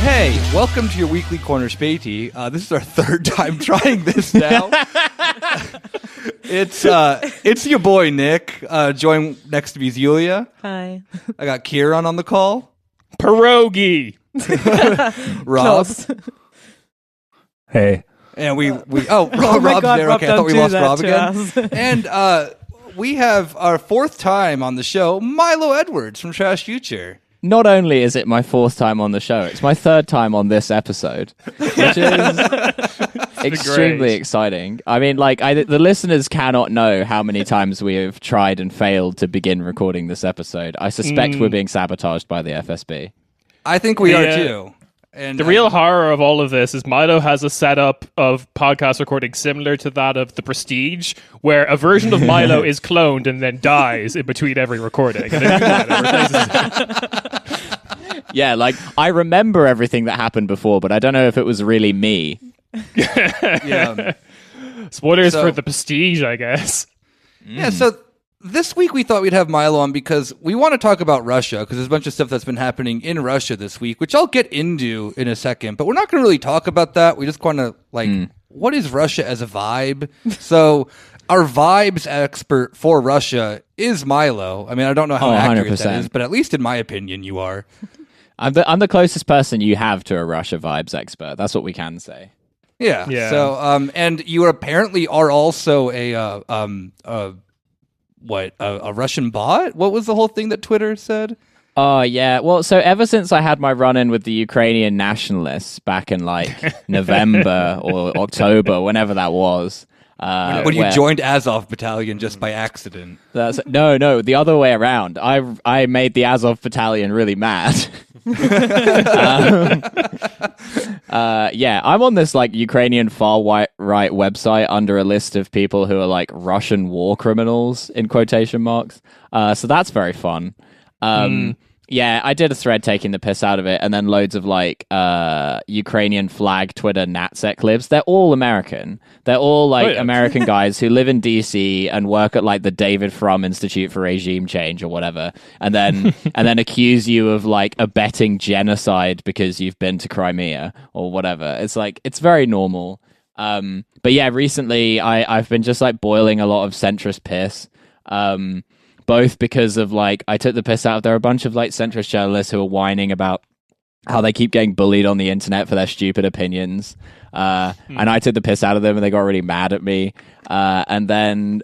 Hey, welcome to your weekly corner, Späti. This is our third time trying this now. It's your boy Nick. Joined next to me is Yulia. Hi. I got Kieran on the call. Pierogi. Rob. Hey. And we oh Rob's God, there. Rob, Okay, I thought we don't lost do Rob that again. And we have our fourth time on the show, Milo Edwards from Trash Future. Not only is it my fourth time on the show, it's my third time on this episode, which is extremely exciting. I mean, the listeners cannot know how many times we have tried and failed to begin recording this episode. I suspect we're being sabotaged by the FSB. I think we are too. And the real horror of all of this is Milo has a setup of podcast recording similar to that of The Prestige, where a version of Milo is cloned and then dies in between every recording. And Yeah, I remember everything that happened before, but I don't know if it was really me. Yeah. Spoilers for The Prestige, I guess. Yeah, so this week we thought we'd have Milo on because we want to talk about Russia, because there's a bunch of stuff that's been happening in Russia this week, which I'll get into in a second, but we're not going to really talk about that. We just want to, what is Russia as a vibe? So our vibes expert for Russia is Milo. I mean, I don't know how accurate 100%. that is, but at least in my opinion, you are. I'm the closest person you have to a Russia vibes expert. That's what we can say. Yeah. So, and you apparently are also a Russian bot? What was the whole thing that Twitter said? Oh, yeah. Well, so ever since I had my run-in with the Ukrainian nationalists back in November or October, whenever that was. When you joined Azov Battalion just by accident. No, the other way around. I made the Azov Battalion really mad. I'm on this Ukrainian far right website under a list of people who are Russian war criminals in quotation marks. So that's very fun. Yeah, I did a thread taking the piss out of it, and then loads of Ukrainian flag Twitter Natsec libs. They're all American. They're all American guys who live in DC and work at the David Frum Institute for Regime Change or whatever, and then accuse you of abetting genocide because you've been to Crimea or whatever. It's very normal. But yeah, recently I've been just boiling a lot of centrist piss. Both because of I took the piss out. There are a bunch of centrist journalists who are whining about how they keep getting bullied on the internet for their stupid opinions, and I took the piss out of them, and they got really mad at me. And then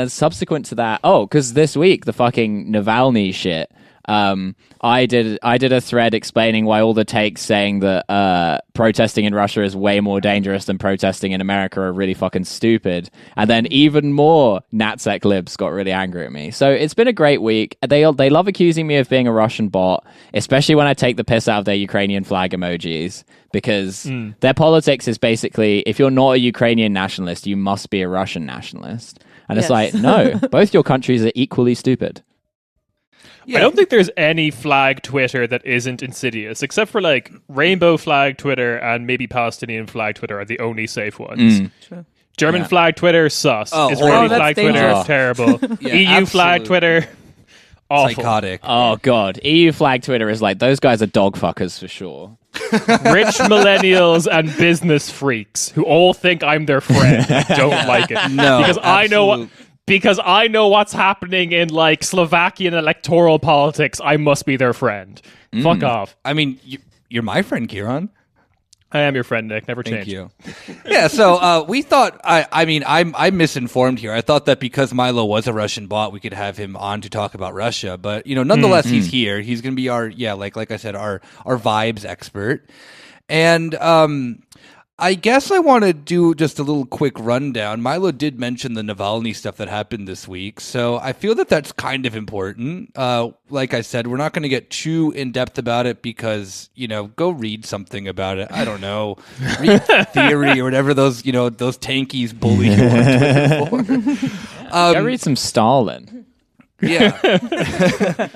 subsequent to that, because this week the fucking Navalny shit. I did a thread explaining why all the takes saying that protesting in Russia is way more dangerous than protesting in America are really fucking stupid. And then even more Natsec libs got really angry at me. So it's been a great week. They love accusing me of being a Russian bot, especially when I take the piss out of their Ukrainian flag emojis, because their politics is basically, if you're not a Ukrainian nationalist, you must be a Russian nationalist. And it's no, both your countries are equally stupid. Yeah. I don't think there's any flag Twitter that isn't insidious, except for rainbow flag Twitter and maybe Palestinian flag Twitter are the only safe ones. Sure. German flag Twitter, sus. Israeli flag Twitter, terrible. EU flag Twitter, awful. Psychotic. Oh, God. EU flag Twitter is those guys are dog fuckers for sure. Rich millennials and business freaks who all think I'm their friend and don't like it. No, because I know what's happening in Slovakian electoral politics, I must be their friend. Fuck off. I mean, you're my friend, Kieran. I am your friend, Nick. Never change. Thank you. Yeah, so we thought, I'm misinformed here. I thought that because Milo was a Russian bot, we could have him on to talk about Russia. But, nonetheless, he's here. He's going to be our, like I said, our vibes expert. And I guess I want to do just a little quick rundown. Milo did mention the Navalny stuff that happened this week, so I feel that that's kind of important. Like I said, we're not going to get too in-depth about it because, go read something about it. I don't know. Read Theory or whatever those tankies bully you on Twitter for. Go read some Stalin. Yeah.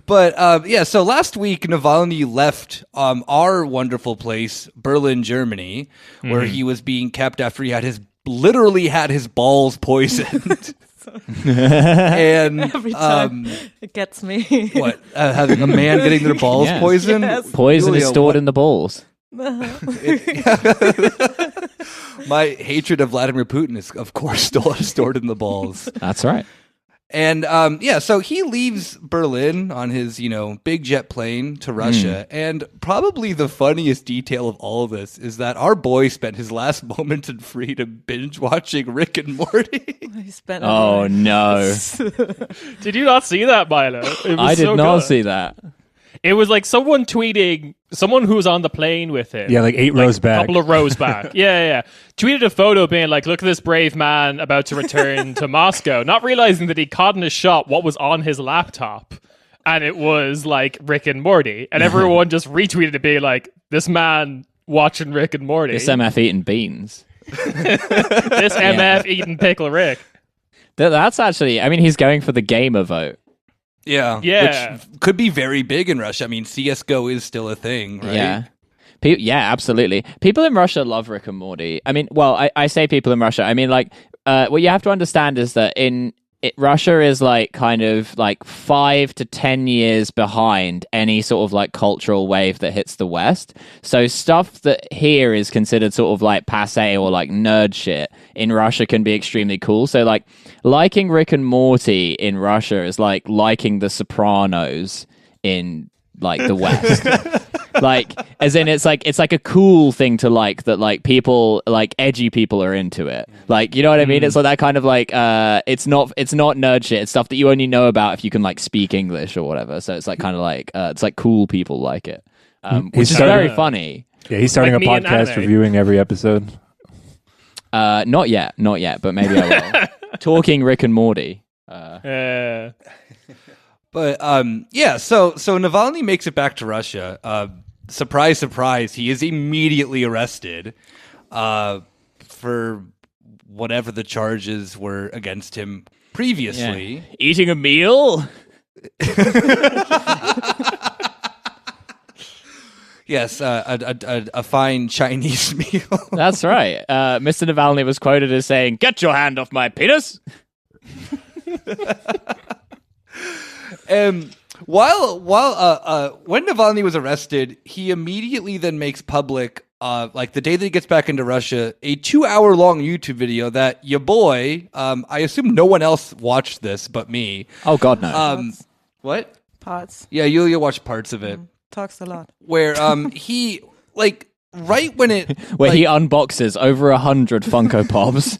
But so last week Navalny left our wonderful place, Berlin, Germany, where he was being kept after he had literally had his balls poisoned. And Every time it gets me. what? Having a man getting their balls Yes. poisoned? Yes. Poison is Julia, stored what- in the balls. My hatred of Vladimir Putin is, of course, stored in the balls. That's right. And so he leaves Berlin on his, big jet plane to Russia. And probably the funniest detail of all of this is that our boy spent his last moments in freedom binge watching Rick and Morty. He spent Oh, no. Did you not see that, Milo? It was I did so not good. see that. It was like someone tweeting, someone who was on the plane with him. Yeah, like 8 rows a back. couple of rows back. Yeah. Tweeted a photo being like, look at this brave man about to return to Moscow, not realizing that he caught in a shot what was on his laptop. And it was like Rick and Morty. And everyone just retweeted it being like, this man watching Rick and Morty. This MF eating beans. This MF eating pickle Rick. That's actually, I mean, he's going for the gamer vote. Yeah. Yeah. Which could be very big in Russia. I mean, CSGO is still a thing, right? Yeah. Yeah, absolutely. People in Russia love Rick and Morty. I mean, well, I say people in Russia. I mean, like, what you have to understand is that Russia is like kind of like 5 to 10 years behind any sort of like cultural wave that hits the West. So stuff that here is considered sort of like passe or like nerd shit in Russia can be extremely cool. So like liking Rick and Morty in Russia is like liking The Sopranos in like the West. Like, as in, it's like a cool thing to like that. Like people, like edgy people, are into it. Like, you know what I mean? It's like that kind of like, it's not nerd shit. It's stuff that you only know about if you can like speak English or whatever. So it's like kind of like it's like cool people like it, which is very funny. Yeah, he's starting Like a me and podcast anime. reviewing every episode. Not yet, but maybe I will. Talking Rick and Morty. But so Navalny makes it back to Russia. Surprise, surprise, he is immediately arrested for whatever the charges were against him previously. Yeah. Eating a meal. Yes, a fine Chinese meal. That's right. Mr. Navalny was quoted as saying, "Get your hand off my penis." While when Navalny was arrested, he immediately then makes public, like the day that he gets back into Russia, a 2-hour long YouTube video that your boy, I assume no one else watched this but me. Oh God, no. What? Parts. Yeah, you'll watch parts of it Talks a lot. where he like right when it Where like, he unboxes over 100 Funko Pops.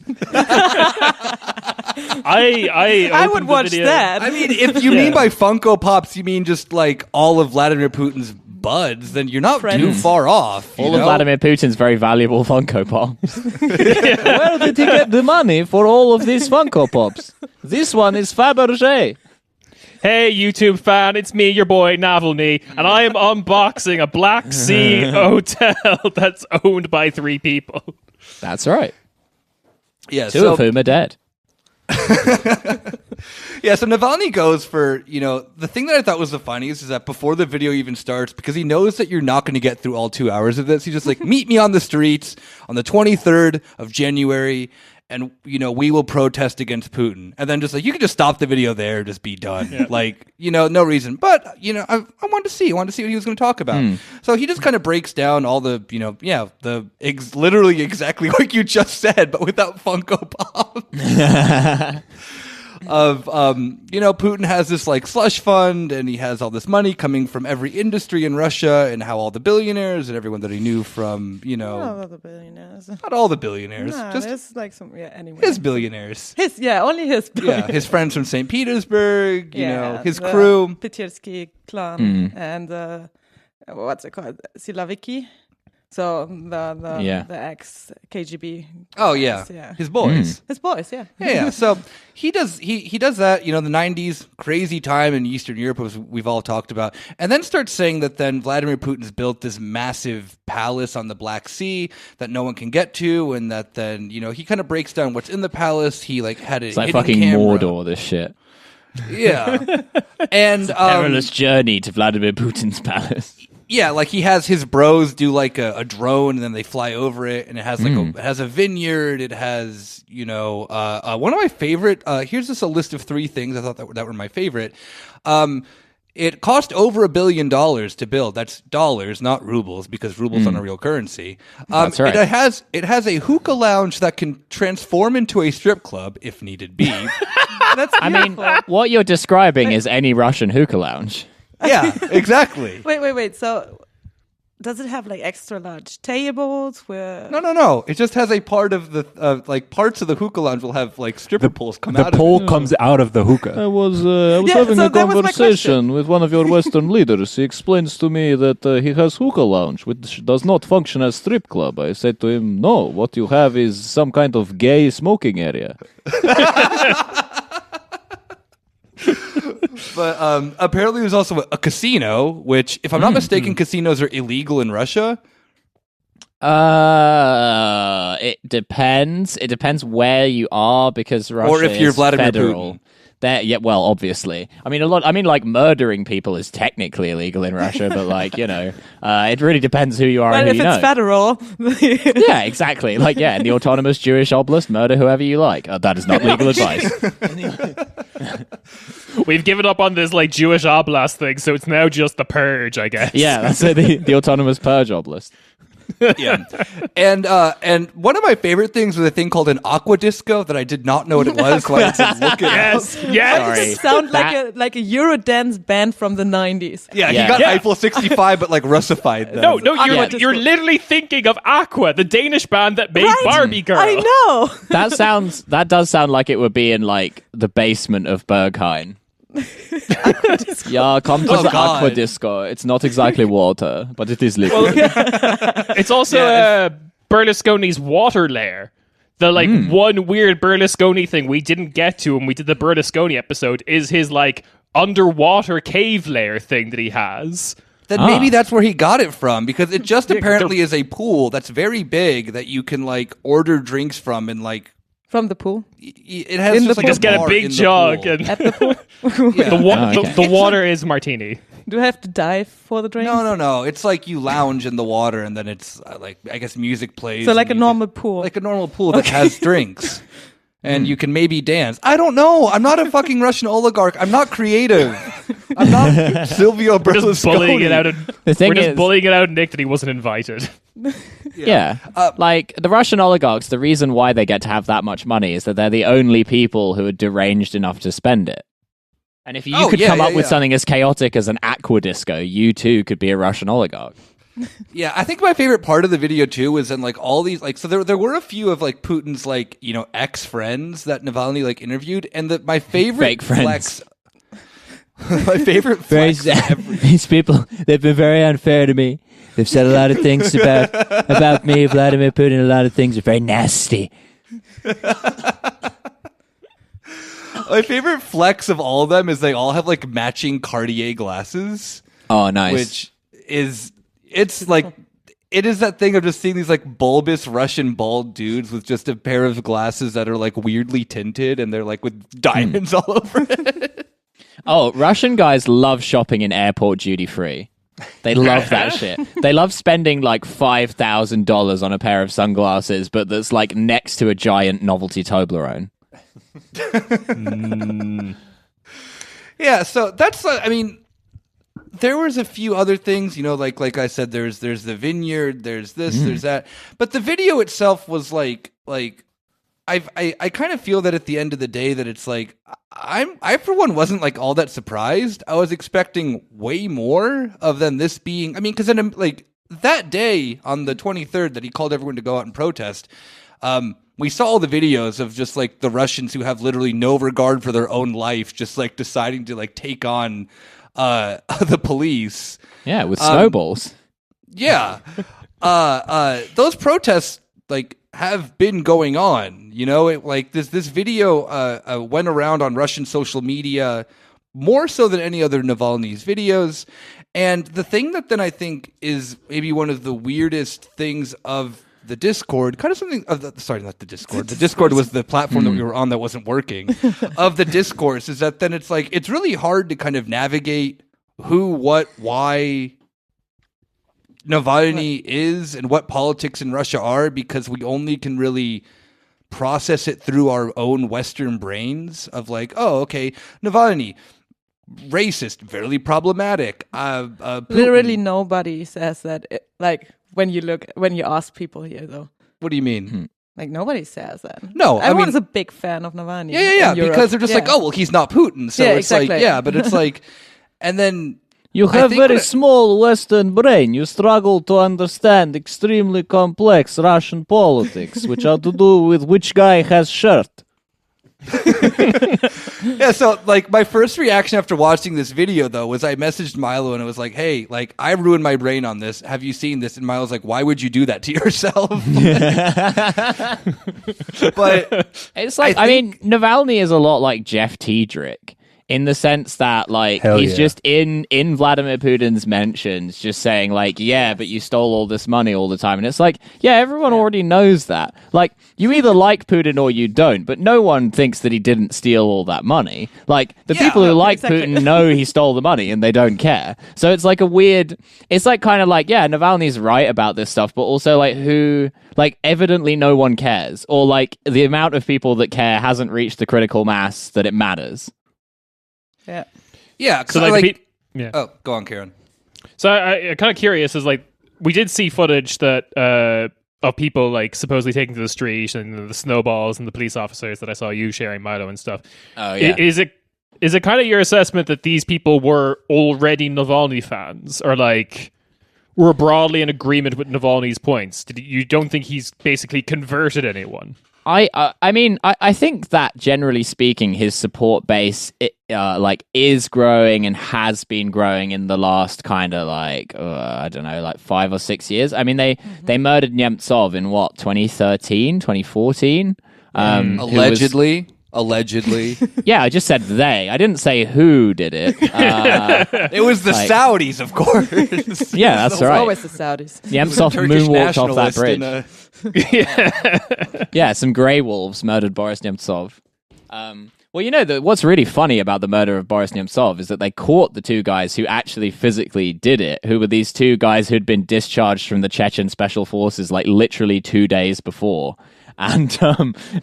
I I would opened the watch video. that. I mean, if you mean by Funko Pops, you mean just like all of Vladimir Putin's buds, then you're not too Friends. far off. All of Vladimir Putin's very valuable Funko Pops. Where did he get the money for all of these Funko Pops? This one is Fabergé. Hey, YouTube fan, it's me, your boy Navalny, and I am unboxing a Black Sea hotel that's owned by 3 people. That's right. Yeah, Two of whom are dead. Yeah, so Navalny goes for, the thing that I thought was the funniest is that before the video even starts, because he knows that you're not going to get through all 2 hours of this, he's just like, meet me on the streets on the 23rd of January, and, we will protest against Putin. And then just like, you can just stop the video there, just be done. Yeah. Like, no reason. But, I wanted to see what he was going to talk about. So he just kind of breaks down all the, literally exactly what you just said, but without Funko Pop. Of Putin has this like slush fund and he has all this money coming from every industry in Russia and how all the billionaires and everyone that he knew from Not all the billionaires. not all the billionaires, Nah, just there's like some anyway. his billionaires. Only his. Yeah, his friends from St. Petersburg, his the crew. Petersky clan and what's it called? Silaviki. So the ex KGB. Oh yeah. His boys. His boys, yeah. Yeah. So he does that, the 90s crazy time in Eastern Europe, as we've all talked about, and then starts saying that then Vladimir Putin's built this massive palace on the Black Sea that no one can get to, and that then, he kind of breaks down what's in the palace. He like had It's like fucking camera. Mordor, this shit. Yeah. And Perilous journey to Vladimir Putin's palace. Yeah, like he has his bros do like a drone, and then they fly over it, and it has like it has a vineyard. It has one of my favorite. Here's just a list of 3 things I thought that were my favorite. It cost over $1 billion to build. That's dollars, not rubles, because rubles aren't a real currency. That's right. It has a hookah lounge that can transform into a strip club if needed be. I mean, what you're describing is any Russian hookah lounge. Yeah, exactly. Wait. So, does it have like extra large tables where? No. It just has a part of the like parts of the hookah lounge will have like stripper poles come out. The pole comes out of the hookah. I was having a conversation with one of your Western leaders. He explains to me that he has hookah lounge, which does not function as strip club. I said to him, "No, what you have is some kind of gay smoking area." But apparently there's also a casino, which, if I'm not mistaken, casinos are illegal in Russia. It depends. It depends where you are, because Russia or if you're is Vladimir federal. Putin. Yeah, well, obviously. I mean, like murdering people is technically illegal in Russia, but like, it really depends who you are and who if you know. it's federal, Yeah, exactly. Like, in the autonomous Jewish oblast, murder whoever you like. That is not legal advice. We've given up on this like Jewish oblast thing, so it's now just the purge, I guess. Yeah, that's the autonomous purge oblast. Yeah, and one of my favorite things was a thing called an aqua disco that I did not know what it was, so I had to look it up. Sorry. It sounds like a Eurodance band from the 90s. Yeah, he got Eiffel 65, but like Russified. No, you're literally thinking of Aqua, the Danish band that made Barbie Girl. I know. That does sound like it would be in like the basement of Berghain. Yeah, come to the aqua disco. It's not exactly water, but it is liquid. It's also Berlusconi's water lair. The one weird Berlusconi thing we didn't get to when we did the Berlusconi episode is his like underwater cave lair thing that he has. Then maybe that's where he got it from, because it just apparently is a pool that's very big that you can like order drinks from, and like from the pool. It has just get a big jug and at the pool. The water is martini. Do I have to dive for the drink? No. It's like you lounge in the water, and then it's like, I guess music plays. So like a normal pool. Like a normal pool that has drinks. And you can maybe dance. I don't know. I'm not a fucking Russian oligarch. I'm not creative. I'm not Silvio Berlusconi. We're just bullying it out of Nick that he wasn't invited. Yeah. Like, the Russian oligarchs, the reason why they get to have that much money is that they're the only people who are deranged enough to spend it. And if you could come up with something as chaotic as an aqua disco, you too could be a Russian oligarch. Yeah, I think my favorite part of the video too was in like all these like, so there were a few of like Putin's like, ex friends that Navalny like interviewed, and my favorite fake friends. My favorite flex. These people, they've been very unfair to me. They've said a lot of things about me, Vladimir Putin. A lot of things are very nasty. My favorite flex of all of them is they all have like matching Cartier glasses. Oh, nice. Which is, it's like, it is that thing of just seeing these like bulbous Russian bald dudes with just a pair of glasses that are like weirdly tinted, and they're like with diamonds all over it. Oh, Russian guys love shopping in airport duty free. They love that shit. They love spending like $5,000 on a pair of sunglasses, but that's like next to a giant novelty Toblerone. Yeah, so that's I mean, there was a few other things, like I said, there's the vineyard, there's this, there's that, but the video itself was like I kind of feel that at the end of the day that it's like I for one wasn't like all that surprised. I was expecting way more of than this being. I mean, because then like that day on the 23rd that he called everyone to go out and protest, we saw all the videos of just like the Russians who have literally no regard for their own life, just like deciding to like take on the police. Yeah, with snowballs. Yeah, those protests like have been going on, like this video went around on Russian social media more so than any other Navalny's videos. And the thing that then I think is maybe one of the weirdest things of the Discord, kind of something of not the Discord. The Discord was the platform that we were on that wasn't working. Of the discourse is that then it's like it's really hard to kind of navigate who, what, why Navalny is and what politics in Russia are, because we only can really process it through our own Western brains of like, oh, okay, Navalny, racist, very problematic. Literally nobody says that. Like when you ask people here, though. What do you mean? Like nobody says that. No, everyone's a big fan of Navalny. Yeah, because they're just like, oh, well, he's not Putin, so it's exactly. like, yeah, but it's like, and then. You have very small Western brain. You struggle to understand extremely complex Russian politics, which are to do with which guy has shirt. Yeah, so like my first reaction after watching this video though was I messaged Milo and it was like, hey, like I ruined my brain on this. Have you seen this? And Milo's like, why would you do that to yourself? But it's like, I mean, Navalny is a lot like Jeff Tiedrick. In the sense that, like, he's just in Vladimir Putin's mentions, just saying, like, yeah, but you stole all this money all the time. And it's like, yeah, everyone already knows that. Like, you either like Putin or you don't, but no one thinks that he didn't steal all that money. Like, the people who like Putin know he stole the money and they don't care. So it's like it's like kind of like, yeah, Navalny's right about this stuff, but also, like, evidently no one cares. Or, like, the amount of people that care hasn't reached the critical mass that it matters. Yeah. Yeah. So Oh, go on, Karen. So I'm kind of curious. Is like we did see footage that of people like supposedly taking to the street and the snowballs and the police officers that I saw you sharing, Milo, and stuff. Oh yeah. Is it kind of your assessment that these people were already Navalny fans, or like were broadly in agreement with Navalny's points? You don't think he's basically converted anyone? I mean, I think that generally speaking, his support base is growing and has been growing in the last kind of I don't know, like 5 or 6 years. I mean, they murdered Nemtsov in what, 2013, 2014? Allegedly. Yeah, I just said they. I didn't say who did it. It was the Saudis, of course. Yeah, that's right. Always the Saudis. Nemtsov moonwalked off that bridge. Yeah, some grey wolves murdered Boris Nemtsov. Well, you know, what's really funny about the murder of Boris Nemtsov is that they caught the two guys who actually physically did it, who were these two guys who'd been discharged from the Chechen Special Forces like literally 2 days before. And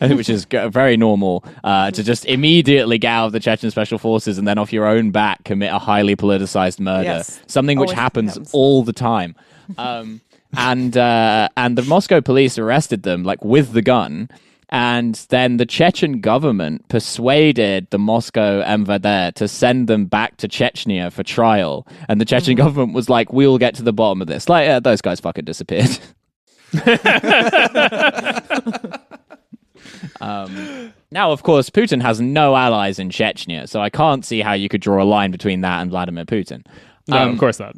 which is very normal to just immediately get out of the Chechen Special Forces and then off your own back commit a highly politicized murder, something which happens all the time. And the Moscow police arrested them like with the gun, and then the Chechen government persuaded the Moscow MVD to send them back to Chechnya for trial, and the Chechen government was like, "We'll get to the bottom of this." Like, yeah, those guys fucking disappeared. Now, of course, Putin has no allies in Chechnya, so I can't see how you could draw a line between that and Vladimir Putin. No, of course not.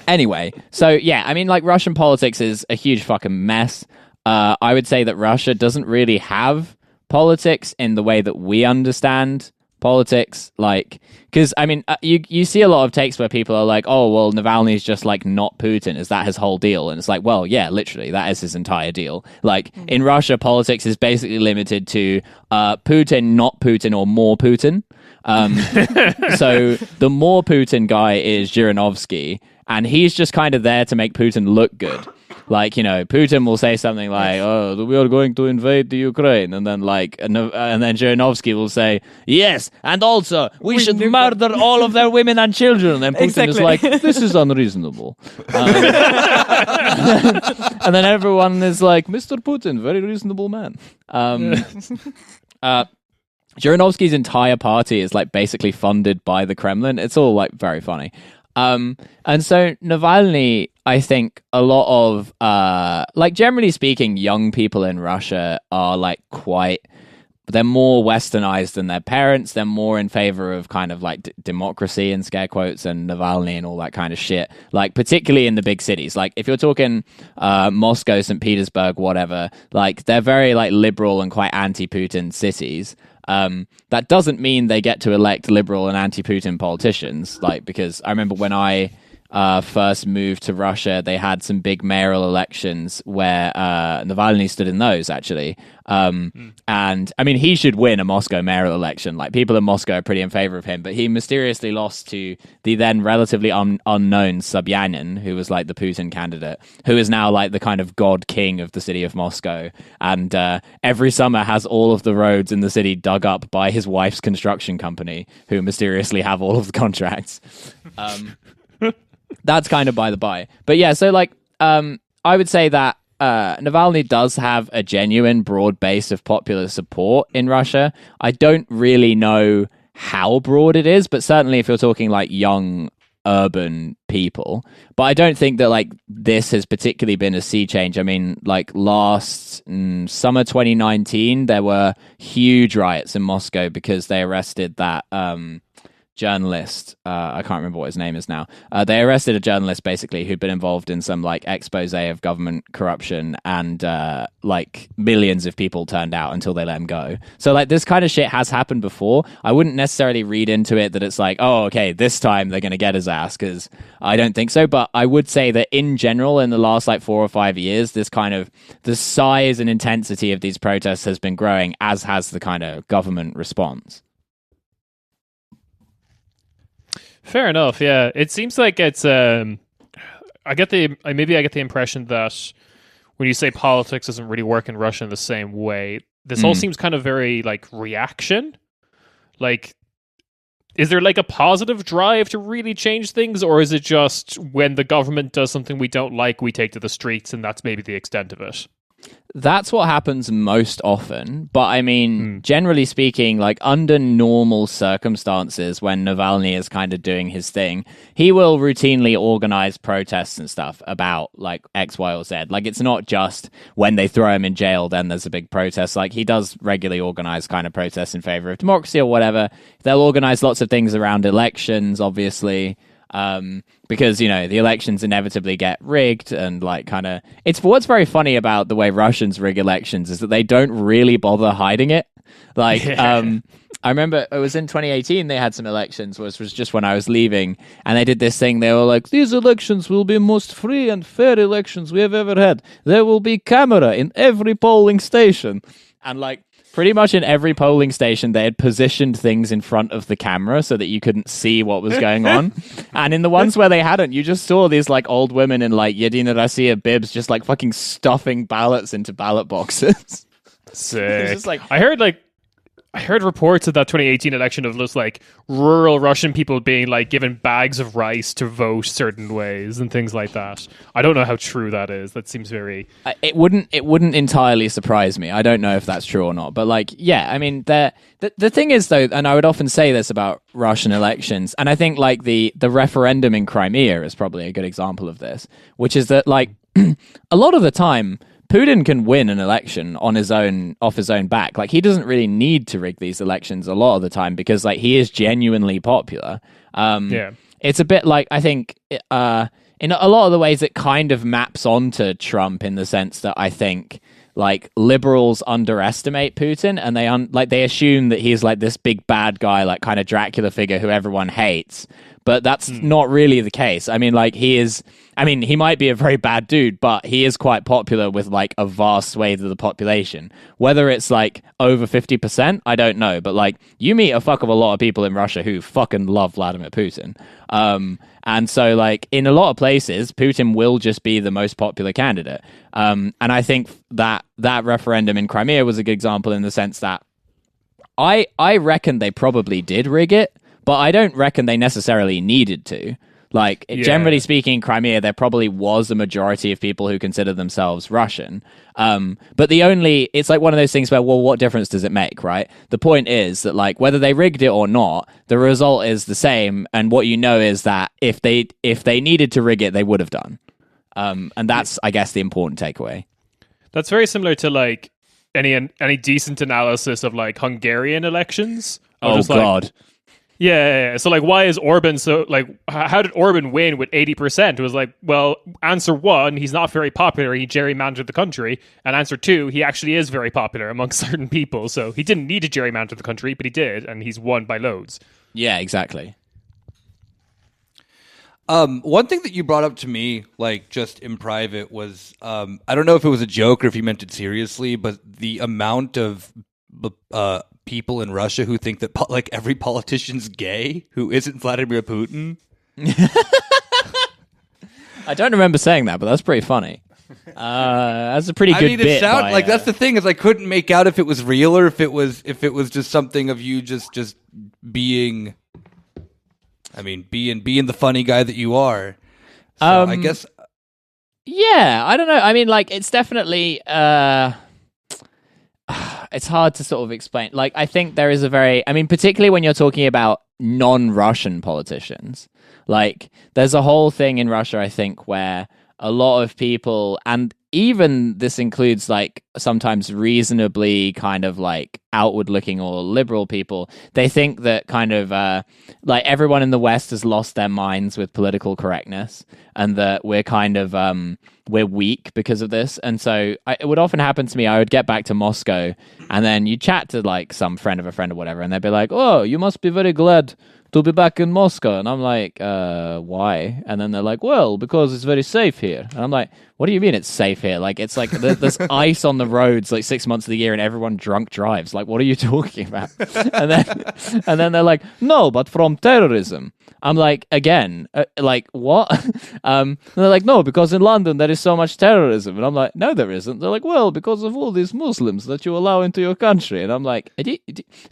Anyway, so yeah, I mean, like, Russian politics is a huge fucking mess. I would say that Russia doesn't really have politics in the way that we understand politics, like, because I mean, you see a lot of takes where people are like, oh, well, Navalny's just like not Putin, is that his whole deal? And it's like, well, yeah, literally, that is his entire deal. Like, in Russia, politics is basically limited to Putin, not Putin, or more Putin. So the more Putin guy is Zhirinovsky, and he's just kind of there to make Putin look good. Like, you know, Putin will say something like, "Oh, we are going to invade the Ukraine," and then Zhirinovsky will say, "Yes, and also we should murder all of their women and children." And Putin is like, "This is unreasonable." And then everyone is like, "Mr. Putin, very reasonable man." Zhirinovsky's entire party is like basically funded by the Kremlin. It's all like very funny. And so Navalny, I think a lot of, like, generally speaking, young people in Russia are like they're more westernized than their parents. They're more in favor of kind of like democracy and scare quotes and Navalny and all that kind of shit. Like, particularly in the big cities. Like, if you're talking Moscow, St. Petersburg, whatever, like, they're very like liberal and quite anti-Putin cities. That doesn't mean they get to elect liberal and anti-Putin politicians, like, because I remember when I first moved to Russia, they had some big mayoral elections where Navalny stood in those, actually. And I mean, he should win a Moscow mayoral election. Like, people in Moscow are pretty in favor of him, but he mysteriously lost to the then relatively unknown Sobyanin, who was like the Putin candidate, who is now like the kind of god king of the city of Moscow. And every summer has all of the roads in the city dug up by his wife's construction company, who mysteriously have all of the contracts. That's kind of by the by. But yeah, so like, I would say that Navalny does have a genuine broad base of popular support in Russia. I don't really know how broad it is, but certainly if you're talking like young urban people. But I don't think that like this has particularly been a sea change. I mean, like last summer 2019, there were huge riots in Moscow because they arrested that journalist. I can't remember what his name is now. They arrested a journalist basically who'd been involved in some like expose of government corruption, and like millions of people turned out until they let him go. So like this kind of shit has happened before. I wouldn't necessarily read into it that it's like, oh, okay, this time they're going to get his ass, because I don't think so. But I would say that in general, in the last like 4 or 5 years, this kind of the size and intensity of these protests has been growing, as has the kind of government response. Fair enough. Yeah, it seems like it's. I get the impression that when you say politics doesn't really work in Russia in the same way, this all seems kind of very like reaction. Like, is there like a positive drive to really change things, or is it just when the government does something we don't like, we take to the streets, and that's maybe the extent of it? That's what happens most often. But I mean, generally speaking, like under normal circumstances, when Navalny is kind of doing his thing, he will routinely organize protests and stuff about like X, Y, or Z. Like, it's not just when they throw him in jail, then there's a big protest. Like, he does regularly organize kind of protests in favor of democracy or whatever. They'll organize lots of things around elections, obviously. Because, you know, the elections inevitably get rigged, and like kind of it's what's very funny about the way Russians rig elections is that they don't really bother hiding it. Like, I remember it was in 2018 they had some elections, which was just when I was leaving, and they did this thing. They were like, these elections will be most free and fair elections we have ever had. There will be camera in every polling station. And like, pretty much in every polling station, they had positioned things in front of the camera so that you couldn't see what was going on. And in the ones where they hadn't, you just saw these like old women in like Yedina Rossiya bibs just like fucking stuffing ballots into ballot boxes. Sick. Just like, I heard reports of that 2018 election of just like rural Russian people being like given bags of rice to vote certain ways and things like that. I don't know how true that is. That seems very. It wouldn't entirely surprise me. I don't know if that's true or not. But like, yeah, I mean, the thing is though, and I would often say this about Russian elections, and I think like the referendum in Crimea is probably a good example of this, which is that like a lot of the time, Putin can win an election on his own, off his own back. Like, he doesn't really need to rig these elections a lot of the time because, like, he is genuinely popular. It's a bit like, I think, in a lot of the ways, it kind of maps onto Trump in the sense that I think, like, liberals underestimate Putin, and they assume that he's like this big bad guy, like kind of Dracula figure who everyone hates. But that's not really the case. I mean, like, he might be a very bad dude, but he is quite popular with like a vast swathe of the population. Whether it's like over 50%, I don't know. But like, you meet a fuck of a lot of people in Russia who fucking love Vladimir Putin. And so like in a lot of places, Putin will just be the most popular candidate. And I think that referendum in Crimea was a good example in the sense that I reckon they probably did rig it, but I don't reckon they necessarily needed to. Like, generally speaking, in Crimea, there probably was a majority of people who consider themselves Russian. But it's like one of those things where, well, what difference does it make, right? The point is that, like, whether they rigged it or not, the result is the same. And what you know is that if they needed to rig it, they would have done. And that's, I guess, the important takeaway. That's very similar to, like, any decent analysis of, like, Hungarian elections. Oh, God. Like, yeah. So, like, why is Orban so, like, how did Orban win with 80%? It was like, well, answer one, he's not very popular. He gerrymandered the country. And answer two, he actually is very popular amongst certain people. So he didn't need to gerrymander the country, but he did. And he's won by loads. Yeah, exactly. One thing that you brought up to me, like just in private, was I don't know if it was a joke or if you meant it seriously, but the amount of people in Russia who think that like every politician's gay who isn't Vladimir Putin. I don't remember saying that, but that's pretty funny. That's a pretty good bit. Like that's the thing is I couldn't make out if it was real or if it was just something of you just being. I mean, being the funny guy that you are. So I guess. Yeah, I don't know. I mean, like it's definitely. It's hard to sort of explain. Like, I think there is particularly when you're talking about non-Russian politicians, like there's a whole thing in Russia, I think, where a lot of people, and even this includes like sometimes reasonably kind of like outward looking or liberal people, they think that kind of like everyone in the West has lost their minds with political correctness and that we're kind of we're weak because of this. And so it would often happen to me. I would get back to Moscow and then you chat to like some friend of a friend or whatever, and they'd be like, "Oh, you must be very glad to be back in Moscow." And I'm like, why? And then they're like, "Well, because it's very safe here." And I'm like, what do you mean it's safe here? Like, it's like there's ice on the roads like 6 months of the year and everyone drunk drives. Like, what are you talking about? And then they're like, "No, but from terrorism." I'm like, again, like, what? And they're like, "No, because in London there is so much terrorism." And I'm like, "No, there isn't." They're like, "Well, because of all these Muslims that you allow into your country." And I'm like, do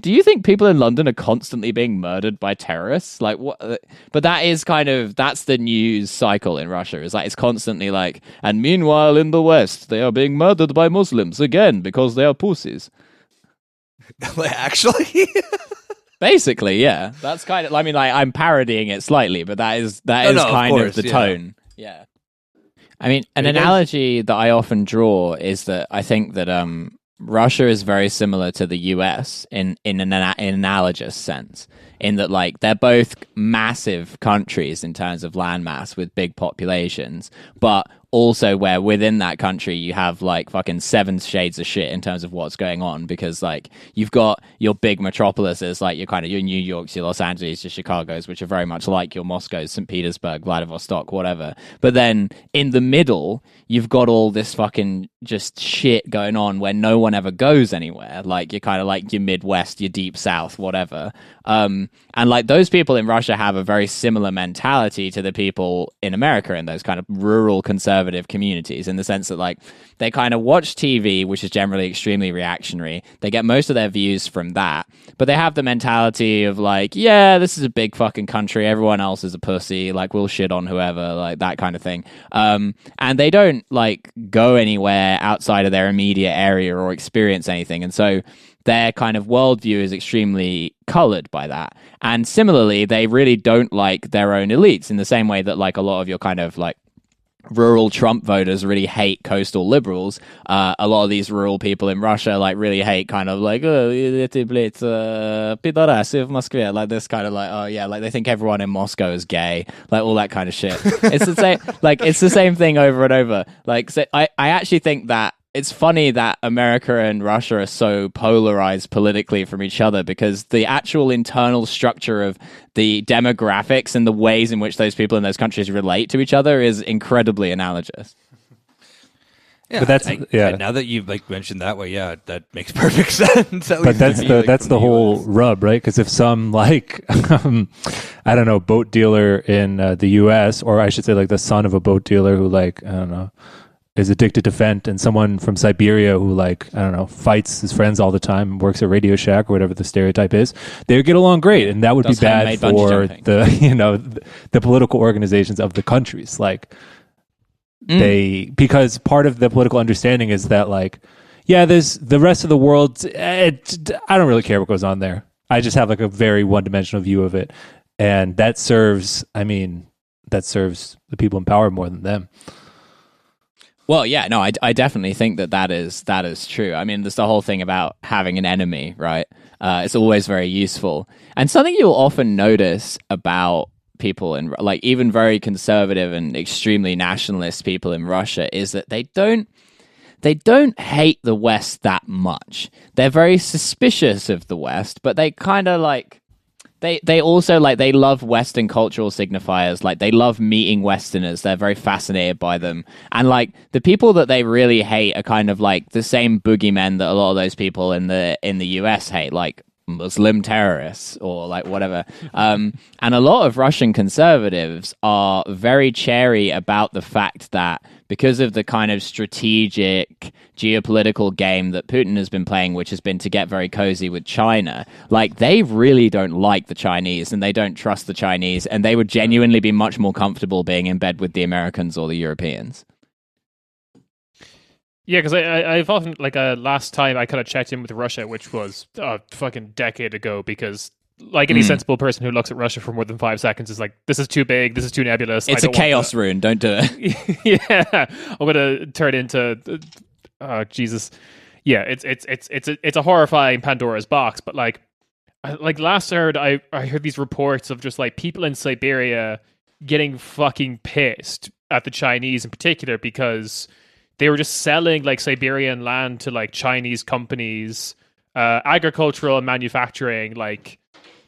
you think people in London are constantly being murdered by terrorists? Like, what? But that's the news cycle in Russia. Is like it's constantly like, and meanwhile in the West they are being murdered by Muslims again because they are pussies. Actually. Basically, yeah. That's kind of. I mean, like I'm parodying it slightly, but that is kind of the tone. Yeah. I mean, an analogy that I often draw is that I think that Russia is very similar to the US in an analogous sense, in that like they're both massive countries in terms of landmass with big populations, but also where within that country you have like fucking 7 shades of shit in terms of what's going on, because like you've got your big metropolises like your New Yorks, your Los Angeles, your Chicagos, which are very much like your Moscows, St. Petersburg, Vladivostok, whatever. But then in the middle you've got all this fucking just shit going on where no one ever goes anywhere. Like you're kind of like your Midwest, your Deep South, whatever. And like those people in Russia have a very similar mentality to the people in America in those kind of rural conservative communities, in the sense that like they kind of watch TV, which is generally extremely reactionary. They get most of their views from that, but they have the mentality of like, yeah, this is a big fucking country. Everyone else is a pussy. Like we'll shit on whoever, like that kind of thing. And they don't like go anywhere outside of their immediate area or experience anything. And so their kind of worldview is extremely colored by that. And similarly, they really don't like their own elites in the same way that like a lot of your kind of like rural Trump voters really hate coastal liberals. A lot of these rural people in Russia like really hate kind of like pidorasi в Moskvе, like this kind of like, oh yeah, like they think everyone in Moscow is gay, like all that kind of shit. It's the same, like it's the same thing over and over. Like so I actually think that it's funny that America and Russia are so polarized politically from each other, because the actual internal structure of the demographics and the ways in which those people in those countries relate to each other is incredibly analogous. Yeah, but now that you've like mentioned that way, yeah, that makes perfect sense. But that's the whole rub, right? Because if some like I don't know, boat dealer in the U.S., or I should say like the son of a boat dealer who like I don't know, is addicted to Fent, and someone from Siberia who like, I don't know, fights his friends all the time, works at Radio Shack or whatever the stereotype is, they would get along great. And that would be bad for the political organizations of the countries. Like because part of the political understanding is that like, yeah, there's the rest of the world. I don't really care what goes on there. I just have like a very one-dimensional view of it. And that serves the people in power more than them. Well, yeah, no, I definitely think that is true. I mean, there's the whole thing about having an enemy, right? It's always very useful. And something you'll often notice about people in, like, even very conservative and extremely nationalist people in Russia is that they don't hate the West that much. They're very suspicious of the West, but they kind of like, They also like they love Western cultural signifiers. Like they love meeting Westerners. They're very fascinated by them. And like the people that they really hate are kind of like the same boogeymen that a lot of those people in the US hate, like Muslim terrorists or like whatever. And a lot of Russian conservatives are very chary about the fact that because of the kind of strategic geopolitical game that Putin has been playing, which has been to get very cozy with China, like they really don't like the Chinese and they don't trust the Chinese, and they would genuinely be much more comfortable being in bed with the Americans or the Europeans. Yeah, because I've often, like, last time I kind of checked in with Russia, which was a fucking decade ago, because, like, any sensible person who looks at Russia for more than 5 seconds is like, this is too big, this is too nebulous. It's a chaos rune, don't do it. Yeah, I'm going to turn into, Jesus. Yeah, it's a horrifying Pandora's box, but, like last I heard these reports of just, like, people in Siberia getting fucking pissed at the Chinese in particular, because they were just selling like Siberian land to like Chinese companies, agricultural and manufacturing, like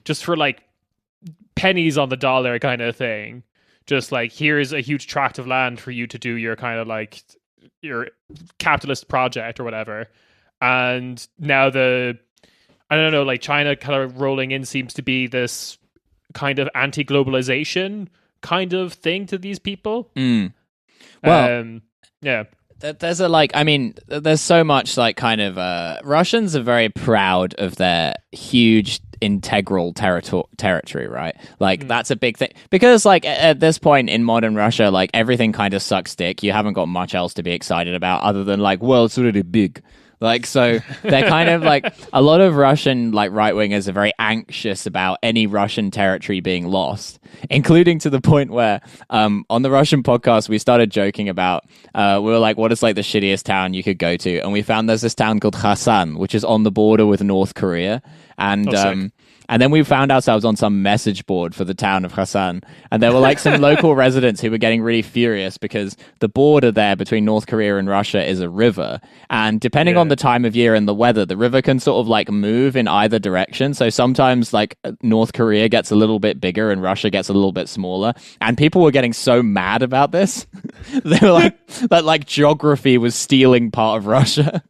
just for like pennies on the dollar kind of thing. Just like, here's a huge tract of land for you to do your kind of like your capitalist project or whatever. And now I don't know, like China kind of rolling in seems to be this kind of anti-globalization kind of thing to these people. Well, yeah. There's there's so much like kind of Russians are very proud of their huge integral territory, right? Like that's a big thing, because like at this point in modern Russia, like everything kind of sucks dick. You haven't got much else to be excited about other than like, well, it's really big. Like, so they're kind of like, a lot of Russian like right-wingers are very anxious about any Russian territory being lost, including to the point where on the Russian podcast we started joking about, we were like, what is like the shittiest town you could go to? And we found there's this town called Khasan, which is on the border with North Korea. And then we found ourselves on some message board for the town of Khasan, and there were like some local residents who were getting really furious because the border there between North Korea and Russia is a river, and depending on the time of year and the weather, the river can sort of like move in either direction. So sometimes like North Korea gets a little bit bigger and Russia gets a little bit smaller, and people were getting so mad about this. They were like that like geography was stealing part of Russia.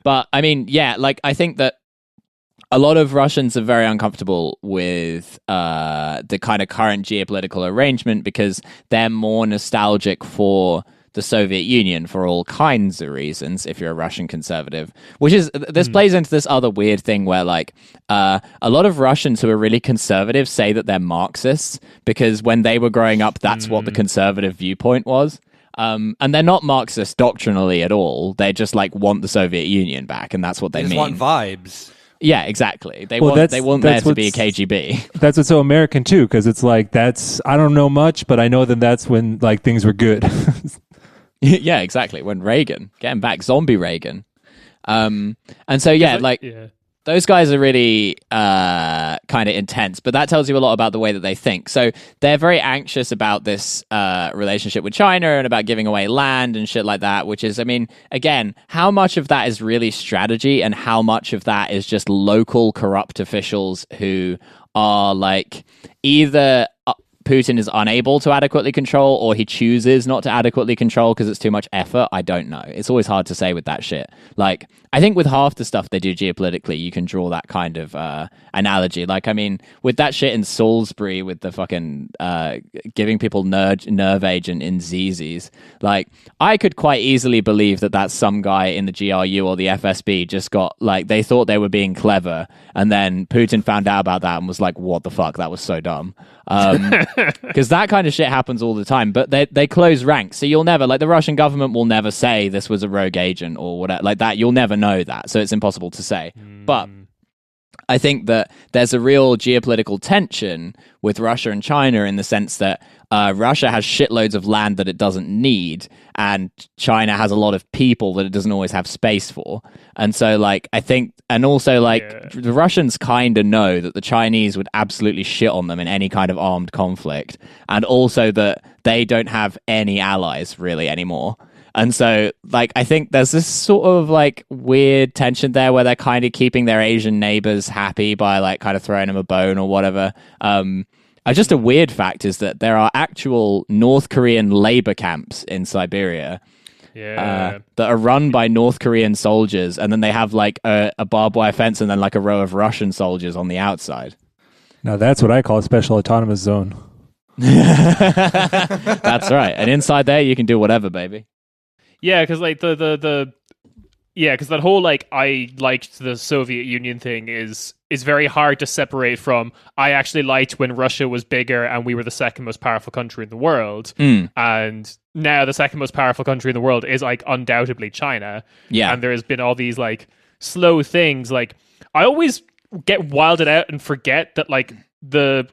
But I mean, yeah, like I think that a lot of Russians are very uncomfortable with the kind of current geopolitical arrangement because they're more nostalgic for the Soviet Union for all kinds of reasons, if you're a Russian conservative. Which is, this plays into this other weird thing where, like, a lot of Russians who are really conservative say that they're Marxists because when they were growing up, that's what the conservative viewpoint was. And they're not Marxist doctrinally at all. They just, like, want the Soviet Union back, and that's what they mean. They just want vibes. Yeah, exactly. They want there to be a KGB. That's what's so American too, because it's like I don't know much, but I know that that's when like things were good. Yeah, exactly. When Reagan, getting back zombie Reagan, and so those guys are really kind of intense, but that tells you a lot about the way that they think. So they're very anxious about this relationship with China and about giving away land and shit like that, which is, I mean, again, how much of that is really strategy and how much of that is just local corrupt officials who are like either Putin is unable to adequately control or he chooses not to adequately control because it's too much effort. I don't know. It's always hard to say with that shit. Like, I think with half the stuff they do geopolitically, you can draw that kind of analogy. Like, I mean, with that shit in Salisbury, with the fucking giving people nerve agent in ZZs, like, I could quite easily believe that that's some guy in the GRU or the FSB just got, like, they thought they were being clever, and then Putin found out about that and was like, what the fuck? That was so dumb. Because that kind of shit happens all the time, but they close ranks, so you'll never, like, the Russian government will never say this was a rogue agent or whatever like that. You'll never know that, so it's impossible to say. But I think that there's a real geopolitical tension with Russia and China in the sense that Russia has shitloads of land that it doesn't need, and China has a lot of people that it doesn't always have space for. And so, like, I think, and also, like, the Russians kind of know that the Chinese would absolutely shit on them in any kind of armed conflict, and also that they don't have any allies really anymore. And so, like, I think there's this sort of like weird tension there where they're kind of keeping their Asian neighbors happy by like kind of throwing them a bone or whatever. Just a weird fact is that there are actual North Korean labor camps in Siberia. That are run by North Korean soldiers, and then they have like a barbed wire fence and then like a row of Russian soldiers on the outside. Now that's what I call a special autonomous zone. That's right. And inside there, you can do whatever, baby. Yeah, because like because that whole like I liked the Soviet Union thing is very hard to separate from I actually liked when Russia was bigger and we were the second most powerful country in the world. And now the second most powerful country in the world is like undoubtedly China. Yeah. And there's been all these like slow things. Like I always get wilded out and forget that like the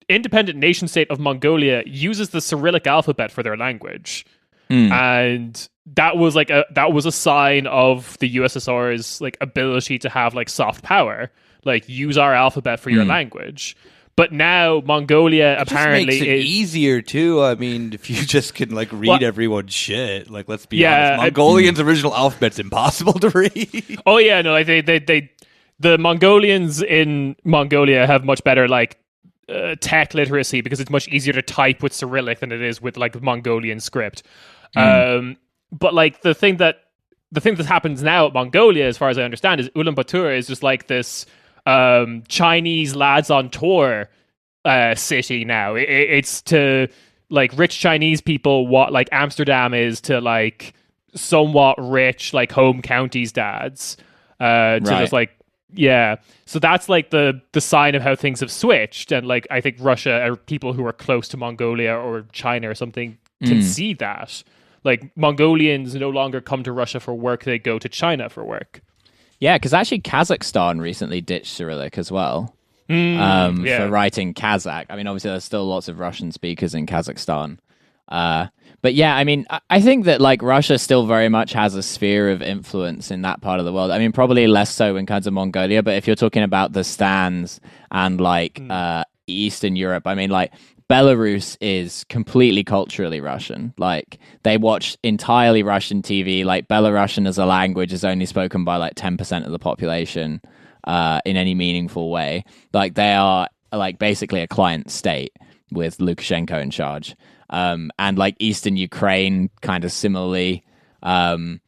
independent nation state of Mongolia uses the Cyrillic alphabet for their language. And that was like a sign of the USSR's like ability to have like soft power, like use our alphabet for your language. But now Mongolia apparently just makes it easier too. I mean, if you just can like read everyone's shit, like let's be honest, Mongolian's original alphabet's impossible to read. Oh yeah, no, like the Mongolians in Mongolia have much better like tech literacy because it's much easier to type with Cyrillic than it is with like Mongolian script. But like the thing that happens now at Mongolia, as far as I understand, is Ulaanbaatar is just like this Chinese lads on tour city now. It's to like rich Chinese people what like Amsterdam is to like somewhat rich like home counties dads. Just like so that's like the sign of how things have switched, and like I think Russia or people who are close to Mongolia or China or something can see that. Like Mongolians no longer come to Russia for work; they go to China for work. Yeah, because actually Kazakhstan recently ditched Cyrillic as well for writing Kazakh. I mean, obviously there's still lots of Russian speakers in Kazakhstan. But yeah, I mean, I think that like Russia still very much has a sphere of influence in that part of the world. I mean, probably less so in kinds of Mongolia, but if you're talking about the stands and like Eastern Europe, I mean, like Belarus is completely culturally Russian. Like they watch entirely Russian TV. Like Belarusian as a language is only spoken by like 10% of the population in any meaningful way. Like they are like basically a client state with Lukashenko in charge. And like Eastern Ukraine kind of similarly. And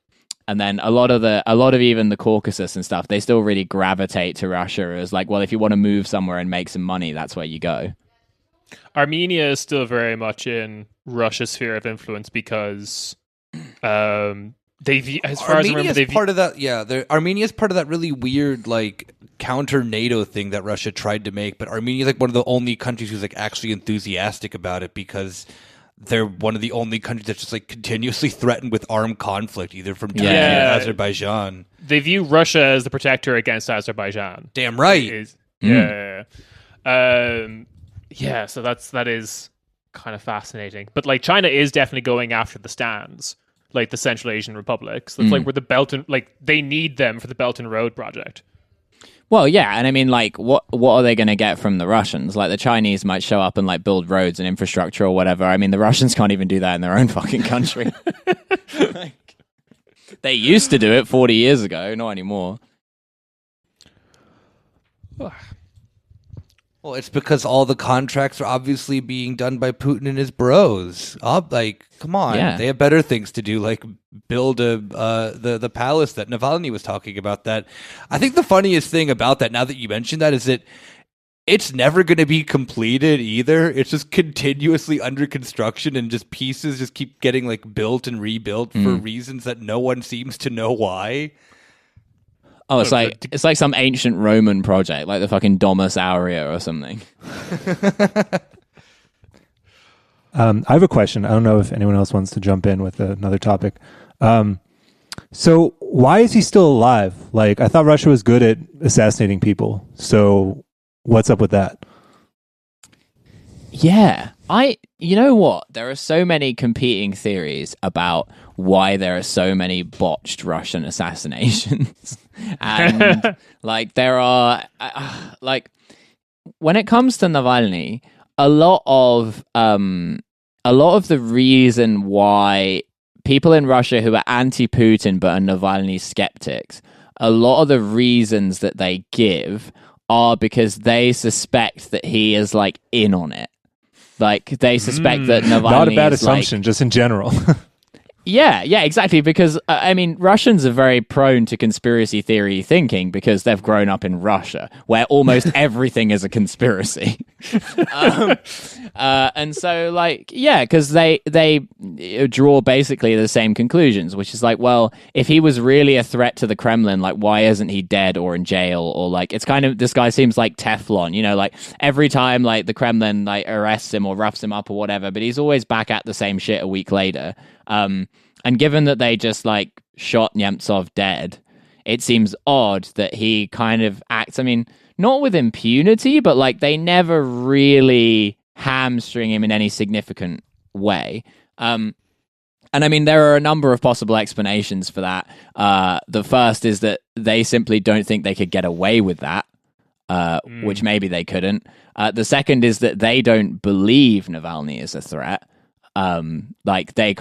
then a lot of even the Caucasus and stuff, they still really gravitate to Russia as like, well, if you want to move somewhere and make some money, that's where you go. Armenia is still very much in Russia's sphere of influence because they've, as far as I remember, they've part of that. Yeah, Armenia's part of that really weird like counter NATO thing that Russia tried to make, but Armenia's like one of the only countries who's like actually enthusiastic about it because they're one of the only countries that's just like continuously threatened with armed conflict, either from Turkey or Azerbaijan. They view Russia as the protector against Azerbaijan. Damn right. So that is kind of fascinating. But like China is definitely going after the stands, like the Central Asian republics. That's like where the Belt and like they need them for the Belt and Road project. Well, yeah, and I mean, like, what are they going to get from the Russians? Like, the Chinese might show up and like build roads and infrastructure or whatever. I mean, the Russians can't even do that in their own fucking country. Like, they used to do it 40 years ago, not anymore. Well, it's because all the contracts are obviously being done by Putin and his bros. Like, come on, they have better things to do, like build the palace that Navalny was talking about. That I think the funniest thing about that, now that you mentioned that, is that it's never going to be completed either. It's just continuously under construction, and just pieces just keep getting like built and rebuilt for reasons that no one seems to know why. Oh, it's like some ancient Roman project, like the fucking Domus Aurea or something. I have a question. I don't know if anyone else wants to jump in with another topic. So why is he still alive? Like, I thought Russia was good at assassinating people. So what's up with that? Yeah. You know what? There are so many competing theories about why there are so many botched Russian assassinations. And like there are like when it comes to Navalny, a lot of the reason why people in Russia who are anti-Putin but are Navalny skeptics, a lot of the reasons that they give are because they suspect that he is like in on it. Like they suspect that Navalny not a bad is assumption, just in general. Yeah, exactly. Because, I mean, Russians are very prone to conspiracy theory thinking because they've grown up in Russia, where almost everything is a conspiracy. And so, like, yeah, because they draw basically the same conclusions, which is like, well, if he was really a threat to the Kremlin, like, why isn't he dead or in jail? Or, like, it's kind of, this guy seems like Teflon, you know, like, every time, like, the Kremlin, like, arrests him or roughs him up or whatever, but he's always back at the same shit a week later. And given that they just like shot Nemtsov dead, it seems odd that he kind of acts, I mean, not with impunity, but like they never really hamstring him in any significant way. And I mean, there are a number of possible explanations for that. The first is that they simply don't think they could get away with that, which maybe they couldn't. The second is that they don't believe Navalny is a threat. Like they're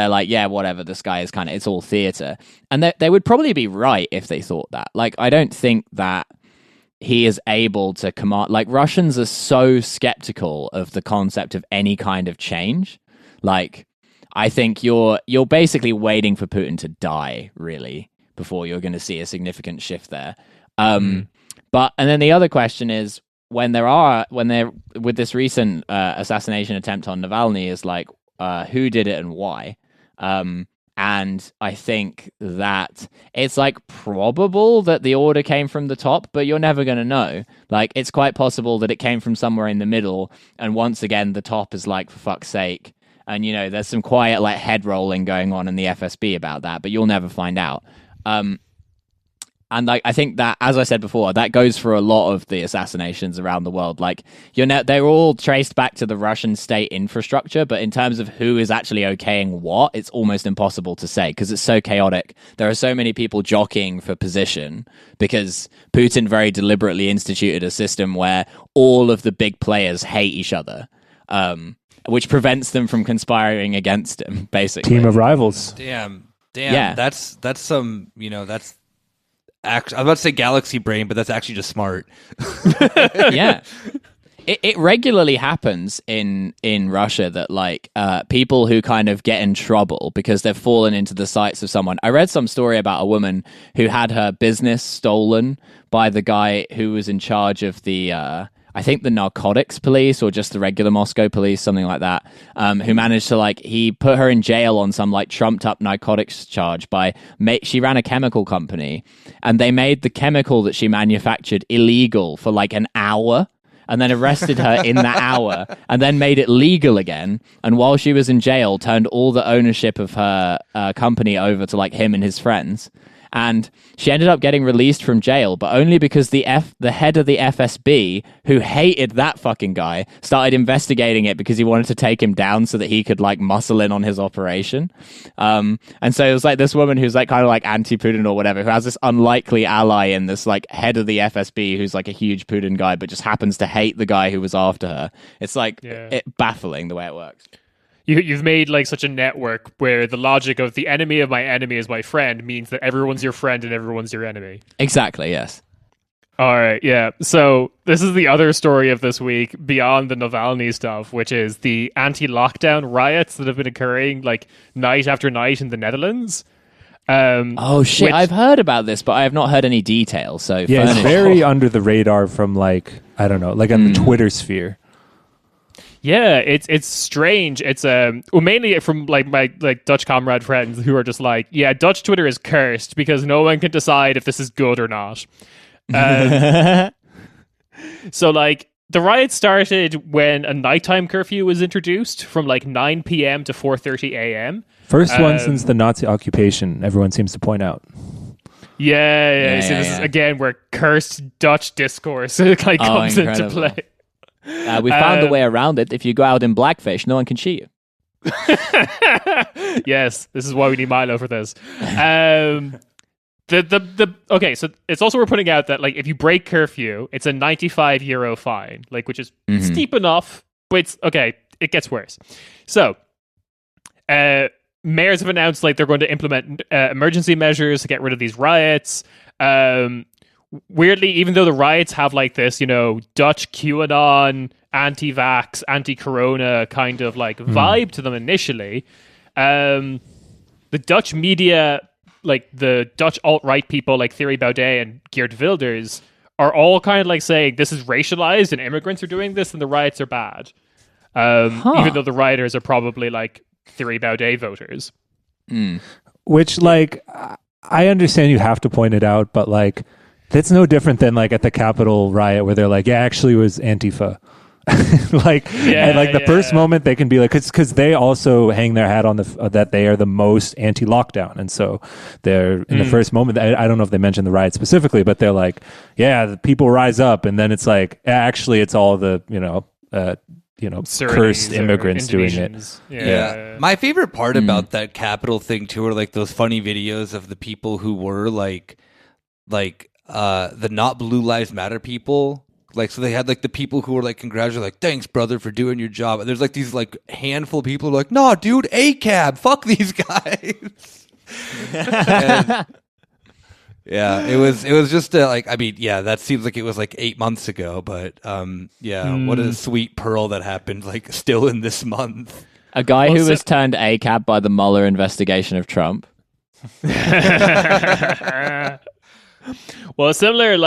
like, yeah, whatever, this guy is kind of, it's all theater. And they would probably be right if they thought that. Like, I don't think that he is able to command, like, Russians are so skeptical of the concept of any kind of change. Like, I think you're basically waiting for Putin to die, really, before you're going to see a significant shift there. But, and then the other question is, when they're with this recent assassination attempt on Navalny, is like, who did it and why? And I think that it's like probable that the order came from the top, but you're never going to know. Like, it's quite possible that it came from somewhere in the middle, and once again the top is like, for fuck's sake. And, you know, there's some quiet like head rolling going on in the FSB about that, but you'll never find out. And like, I think that, as I said before, that goes for a lot of the assassinations around the world. Like, they're all traced back to the Russian state infrastructure, but in terms of who is actually okaying what, it's almost impossible to say because it's so chaotic. There are so many people jockeying for position because Putin very deliberately instituted a system where all of the big players hate each other, which prevents them from conspiring against him, basically. Team of rivals. Damn. Yeah. That's some, you know, that's I was about to say galaxy brain, but that's actually just smart. Yeah. It regularly happens in Russia that like people who kind of get in trouble because they've fallen into the sights of someone. I read some story about a woman who had her business stolen by the guy who was in charge of the I think the narcotics police or just the regular Moscow police, something like that, who managed to, like, he put her in jail on some, like, trumped up narcotics charge she ran a chemical company, and they made the chemical that she manufactured illegal for, like, an hour, and then arrested her in that hour, and then made it legal again, and while she was in jail, turned all the ownership of her company over to, like, him and his friends. And she ended up getting released from jail, but only because the head of the FSB, who hated that fucking guy, started investigating it because he wanted to take him down so that he could, like, muscle in on his operation. And so it was like this woman who's like kind of like anti-Putin or whatever, who has this unlikely ally in this like head of the FSB who's like a huge Putin guy, but just happens to hate the guy who was after her. It's like baffling the way it works. You've made like such a network where the logic of the enemy of my enemy is my friend means that everyone's your friend and everyone's your enemy. Exactly, yes. All right, yeah. So this is the other story of this week beyond the Navalny stuff, which is the anti-lockdown riots that have been occurring like night after night in the Netherlands. Oh shit, I've heard about this, but I have not heard any details. So yeah, it's very under the radar from like, I don't know, like on the Twitter sphere. Yeah, it's strange. It's mainly from like my like Dutch comrade friends who are just like, yeah, Dutch Twitter is cursed because no one can decide if this is good or not. So like the riots started when a nighttime curfew was introduced from like 9 p.m. to 4:30 a.m. First one since the Nazi occupation, everyone seems to point out. Yeah. So this is again where cursed Dutch discourse kind of comes into play. We found a way around it. If you go out in blackfish, no one can see you. Yes, this is why we need Milo for this. Okay, so it's also we're putting out that like if you break curfew, it's a €95 fine, like which is steep enough, but it's okay. It gets worse. So, mayors have announced like they're going to implement emergency measures to get rid of these riots. Weirdly, even though the riots have like this, Dutch QAnon, anti-vax, anti-corona kind of like vibe to them initially, the Dutch media, like the Dutch alt-right people like Thierry Baudet and Geert Wilders, are all kind of like saying this is racialized and immigrants are doing this and the riots are bad. Even though the rioters are probably like Thierry Baudet voters. Which, like, I understand you have to point it out, but like, that's no different than like at the Capitol riot where they're like, yeah, actually it was Antifa. The first moment they can be like, because they also hang their hat on that they are the most anti-lockdown, and so they're in the first moment. I don't know if they mentioned the riot specifically, but they're like, yeah, the people rise up, and then it's like, actually, it's all the cursed immigrants doing it. Yeah. My favorite part about that Capitol thing too are like those funny videos of the people who were like the not Blue Lives Matter people. Like, so they had like the people who were like congratulating, like, thanks brother for doing your job. And there's like these like handful of people who are like, nah dude, ACAB, fuck these guys. Yeah, it was just that seems like it was like 8 months ago, but what a sweet pearl that happened like still in this month. A guy who was turned ACAB by the Mueller investigation of Trump. Well, similar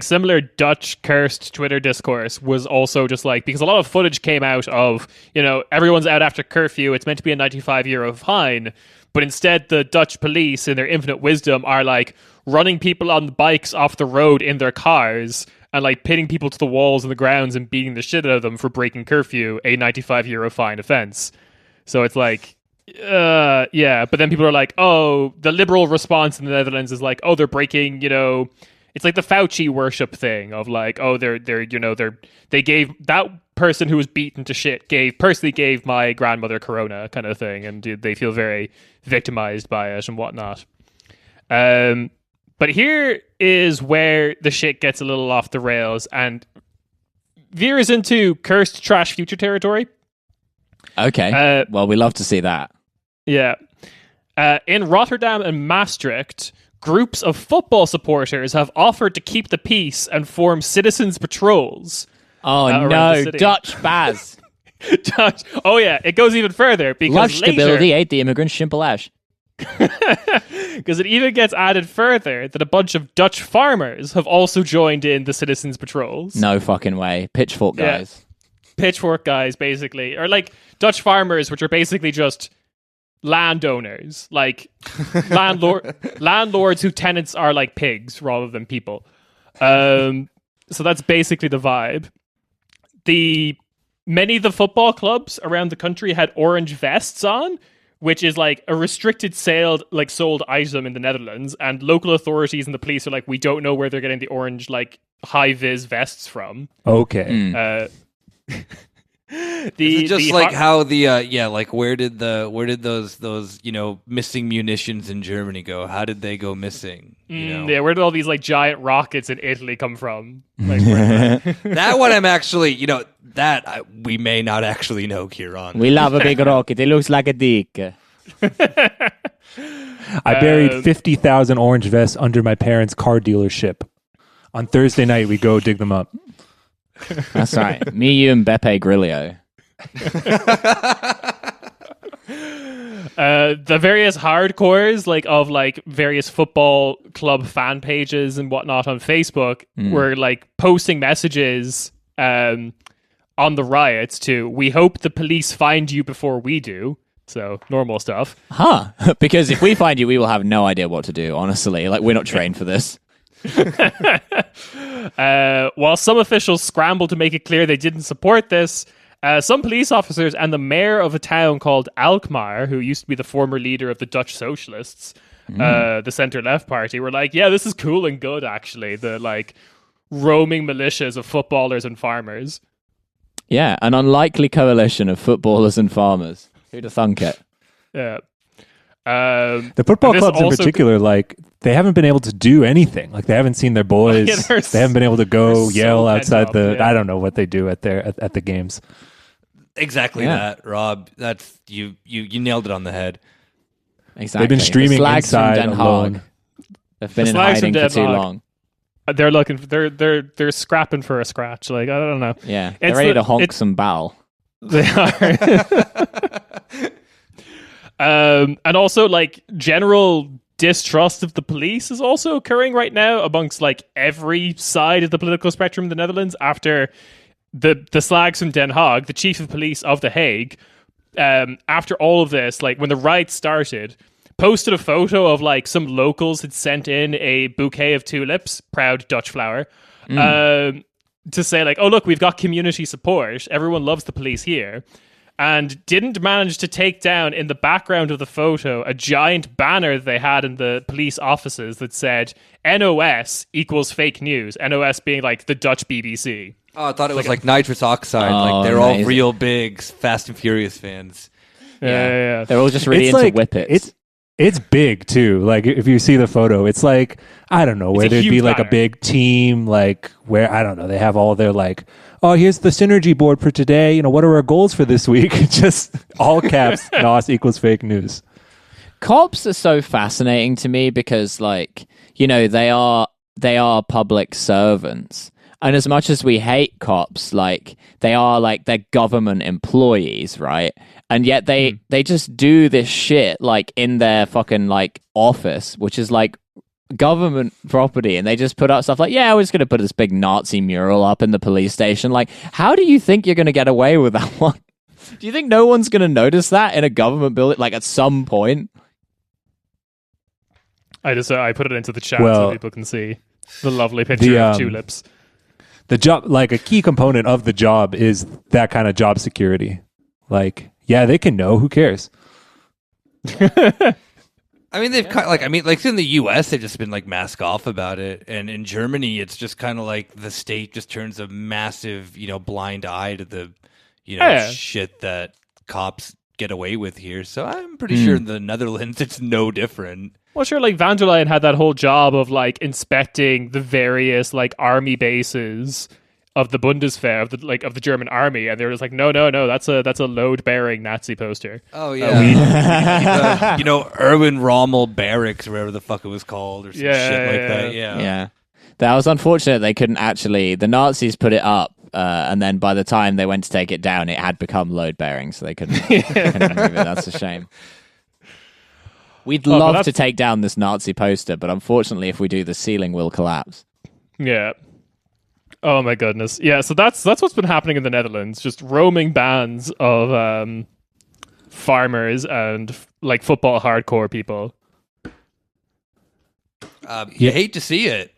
similar Dutch cursed Twitter discourse was also just like, because a lot of footage came out of, everyone's out after curfew, it's meant to be a €95 fine, but instead the Dutch police in their infinite wisdom are like running people on bikes off the road in their cars and like pinning people to the walls and the grounds and beating the shit out of them for breaking curfew, a €95 fine offense. So it's like, but then people are like, oh, the liberal response in the Netherlands is like, oh, they're breaking, it's like the Fauci worship thing of like, oh, they gave that person who was beaten to shit personally gave my grandmother corona kind of thing, and they feel very victimized by it and whatnot. But here is where the shit gets a little off the rails and veers into cursed trash future territory. Okay. Well, we love to see that. Yeah. In Rotterdam and Maastricht, groups of football supporters have offered to keep the peace and form citizens' patrols. Oh, no. Dutch Baz. Dutch. Oh, yeah. It goes even further because stability ate the immigrant Shimpelash. Because it even gets added further that a bunch of Dutch farmers have also joined in the citizens' patrols. No fucking way. Pitchfork guys. Yeah. Pitchfork guys, basically. Or like Dutch farmers, which are basically just landowners. Like landlords whose tenants are like pigs rather than people. So that's basically the vibe. Many of the football clubs around the country had orange vests on, which is like a restricted sold item in the Netherlands, and local authorities and the police are like, we don't know where they're getting the orange like high vis vests from. Okay. Is it just like how where did those missing munitions in Germany go? How did they go missing? Yeah, where did all these like giant rockets in Italy come from? Like, that one I'm actually, we may not actually know, Kieran. We love a big rocket. It looks like a dick. I buried 50,000 orange vests under my parents' car dealership. On Thursday night, we go dig them up. That's right. Me, you, and Beppe Grillo. The various hardcores of various football club fan pages and whatnot on Facebook were like posting messages on the riots to, we hope the police find you before we do. So normal stuff. Because if we find you, we will have no idea what to do, honestly. Like, we're not trained for this. While some officials scrambled to make it clear they didn't support this, some police officers and the mayor of a town called Alkmaar, who used to be the former leader of the Dutch Socialists, the centre-left party, were like, yeah, this is cool and good, actually. The roaming militias of footballers and farmers. Yeah, an unlikely coalition of footballers and farmers. Who'd have thunk it? Yeah. The football clubs in particular, they haven't been able to do anything. Like, they haven't seen their boys. They haven't been able to go yell outside I don't know what they do at the games. Exactly that, Rob. That's you nailed it on the head. Exactly. They've been streaming the inside from Den alone. Haag. They've been in hiding for too long. They're looking. They're scrapping for a scratch. Like, I don't know. Yeah, they're ready to honk some bow. They are. And also, like, general distrust of the police is also occurring right now amongst like every side of the political spectrum in the Netherlands after the slags from Den Haag, the chief of police of The Hague, after all of this, like when the riots started, posted a photo of like some locals had sent in a bouquet of tulips, proud Dutch flower, to say like, oh look, we've got community support, everyone loves the police here. And didn't manage to take down in the background of the photo a giant banner they had in the police offices that said NOS equals fake news. NOS being like the Dutch BBC. Oh, I thought it was like nitrous oxide. Like they're all real big Fast and Furious fans. Yeah. They're all just really into whippets. It's big too. Like if you see the photo, it's like, I don't know, where there'd be like a big team, like where, I don't know, they have all their like, oh, here's the synergy board for today. You know, what are our goals for this week? Just all caps, NOS equals fake news. Cops are so fascinating to me because, like, you know, they are public servants. And as much as we hate cops, like, they're government employees, right? And yet they just do this shit, like, in their fucking, like, office, which is, like, government property. And they just put up stuff like, yeah, we're just going to put this big Nazi mural up in the police station. Like, how do you think you're going to get away with that one? Do you think no one's going to notice that in a government building, like, at some point? I put it into the chat so people can see the lovely picture of tulips. The job, like a key component of the job is that kind of job security. Like, yeah, they can know. Who cares? I mean, they've like in the U.S., they've just been like mask off about it, and in Germany, it's just kind of like the state just turns a massive, blind eye to the, shit that cops get away with here. So I'm pretty sure in the Netherlands, it's no different. Well, sure, like Van der Leyen had that whole job of like inspecting the various like army bases of the Bundeswehr of the German army, and they were just like, no, that's a load-bearing Nazi poster. Oh yeah, Erwin Rommel Barracks, or whatever the fuck it was called, or some shit like that. Yeah, that was unfortunate. They couldn't actually. The Nazis put it up, and then by the time they went to take it down, it had become load-bearing, so they couldn't move it. That's a shame. We'd love to take down this Nazi poster, but unfortunately, if we do, the ceiling will collapse. Yeah. Oh my goodness. Yeah, so that's what's been happening in the Netherlands. Just roaming bands of farmers and like football hardcore people. You hate to see it.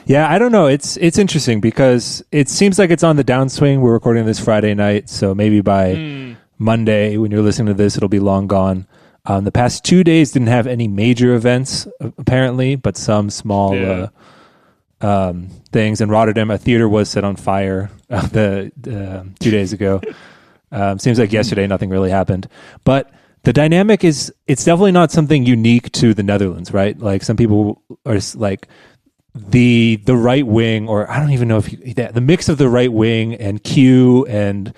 Yeah, I don't know. It's interesting because it seems like it's on the downswing. We're recording this Friday night, so maybe by Monday, when you're listening to this, it'll be long gone. The past 2 days didn't have any major events, apparently, but some small things. In Rotterdam, a theater was set on fire 2 days ago. Seems like yesterday nothing really happened. But the dynamic is, it's definitely not something unique to the Netherlands, right? Like some people are like the right wing, or I don't even know if the mix of the right wing and Q and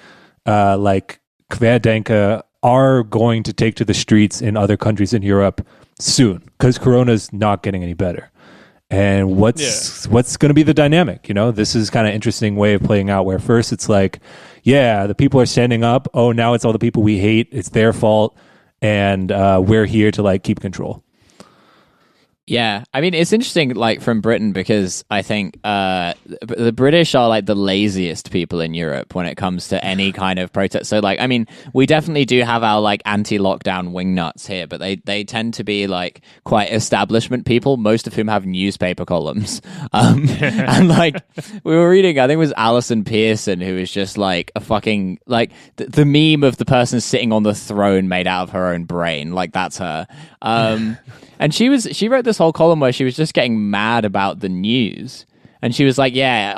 like Querdenken are going to take to the streets in other countries in Europe soon, because Corona's not getting any better. And what's going to be the dynamic? This is kind of interesting way of playing out, where first it's like, yeah, the people are standing up. Oh, now it's all the people we hate. It's their fault. And we're here to like keep control. Yeah, I mean, it's interesting, like, from Britain, because I think the British are, like, the laziest people in Europe when it comes to any kind of protest. So, like, I mean, we definitely do have our, like, anti-lockdown wingnuts here, but they tend to be, like, quite establishment people, most of whom have newspaper columns. And, like, we were reading, I think it was Alison Pearson, who is just, like, a fucking, like, the meme of the person sitting on the throne made out of her own brain. Like, that's her. And she wrote this whole column where she was just getting mad about the news. And she was like, yeah,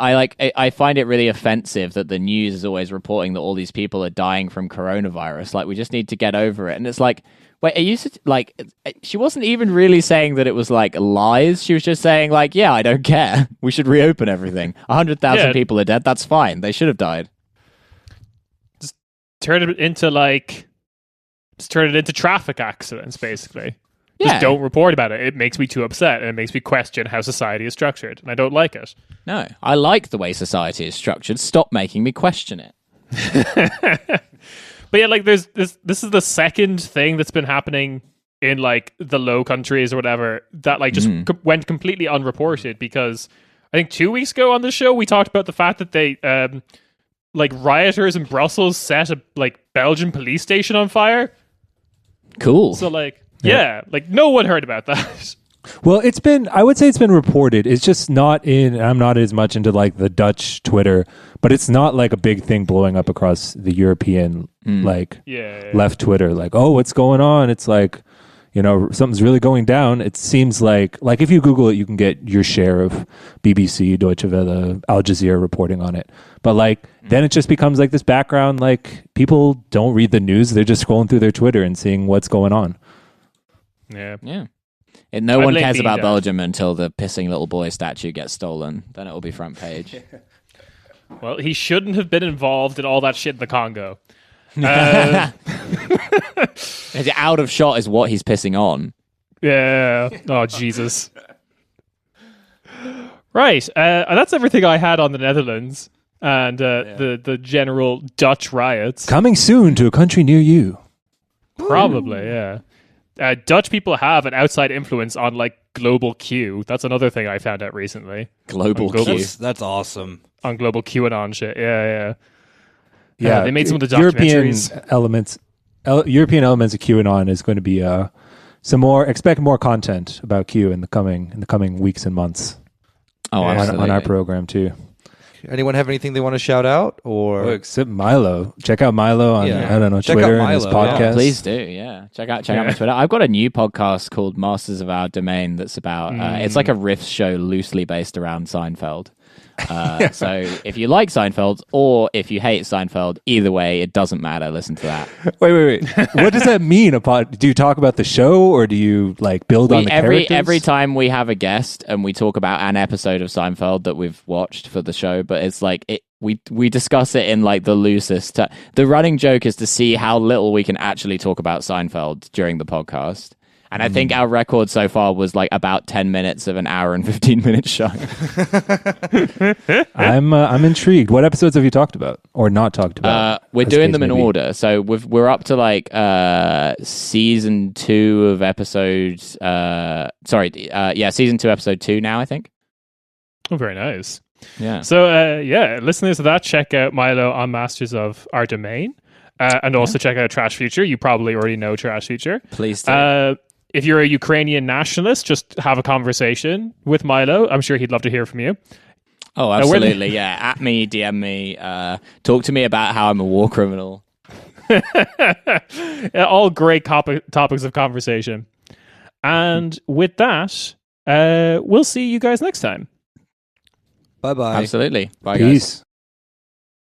I find it really offensive that the news is always reporting that all these people are dying from coronavirus. Like, we just need to get over it. And it's like, wait, are you like, she wasn't even really saying that it was like lies. She was just saying like, yeah, I don't care. We should reopen everything. 100,000 people are dead. That's fine. They should have died. turn it into traffic accidents, basically. Just don't report about it. It makes me too upset, and it makes me question how society is structured, and I don't like it. No, I like the way society is structured. Stop making me question it. But yeah, like this is the second thing that's been happening in like the Low Countries or whatever that like just went completely unreported, because I think 2 weeks ago on the show we talked about the fact that they like rioters in Brussels set a like Belgian police station on fire. Cool. So like like no one heard about that. Well, I would say it's been reported. It's just I'm not as much into like the Dutch Twitter, but it's not like a big thing blowing up across the European left Twitter. Like, oh, what's going on? It's like, something's really going down. It seems like if you Google it, you can get your share of BBC, Deutsche Welle, Al Jazeera reporting on it. But like, then it just becomes like this background, like people don't read the news. They're just scrolling through their Twitter and seeing what's going on. Yeah. And no one cares about Belgium until the pissing little boy statue gets stolen. Then it will be front page. Well, he shouldn't have been involved in all that shit in the Congo. Out of shot is what he's pissing on. Yeah. Oh, Jesus. Right. That's everything I had on the Netherlands and the general Dutch riots. Coming soon to a country near you. Probably, yeah. Dutch people have an outside influence on like global Q. That's another thing I found out recently. Global Q. That's awesome. On global QAnon shit. Yeah. Yeah, they made some of the documentaries. European elements of QAnon is going to be expect more content about Q in the coming weeks and months. Oh, on our program too. Anyone have anything they want to shout out? Or except Milo. Check out Milo on Twitter and his podcast. Yeah. Please do, yeah. Check out my Twitter. I've got a new podcast called Masters of Our Domain that's about it's like a riff show loosely based around Seinfeld. So if you like Seinfeld or if you hate Seinfeld, either way, it doesn't matter. Listen to that. Wait. What does that mean? Do you talk about the show or do you like build on the characters? Every time we have a guest and we talk about an episode of Seinfeld that we've watched for the show, but it's like we discuss it in like the loosest. The running joke is to see how little we can actually talk about Seinfeld during the podcast. And I think our record so far was like about 10 minutes of an hour and 15-minute show. I'm intrigued. What episodes have you talked about or not talked about? We're doing them in order. So we're up to like season 2 of episodes. Season 2, episode 2 now, I think. Oh, very nice. Yeah. So, listeners of that, check out Milo on Masters of Our Domain. And also check out Trash Future. You probably already know Trash Future. Please do. If you're a Ukrainian nationalist, just have a conversation with Milo. I'm sure he'd love to hear from you. Oh, absolutely. Yeah. At me, DM me. Talk to me about how I'm a war criminal. All great topics of conversation. And with that, we'll see you guys next time. Bye-bye. Absolutely. Bye, Peace. guys.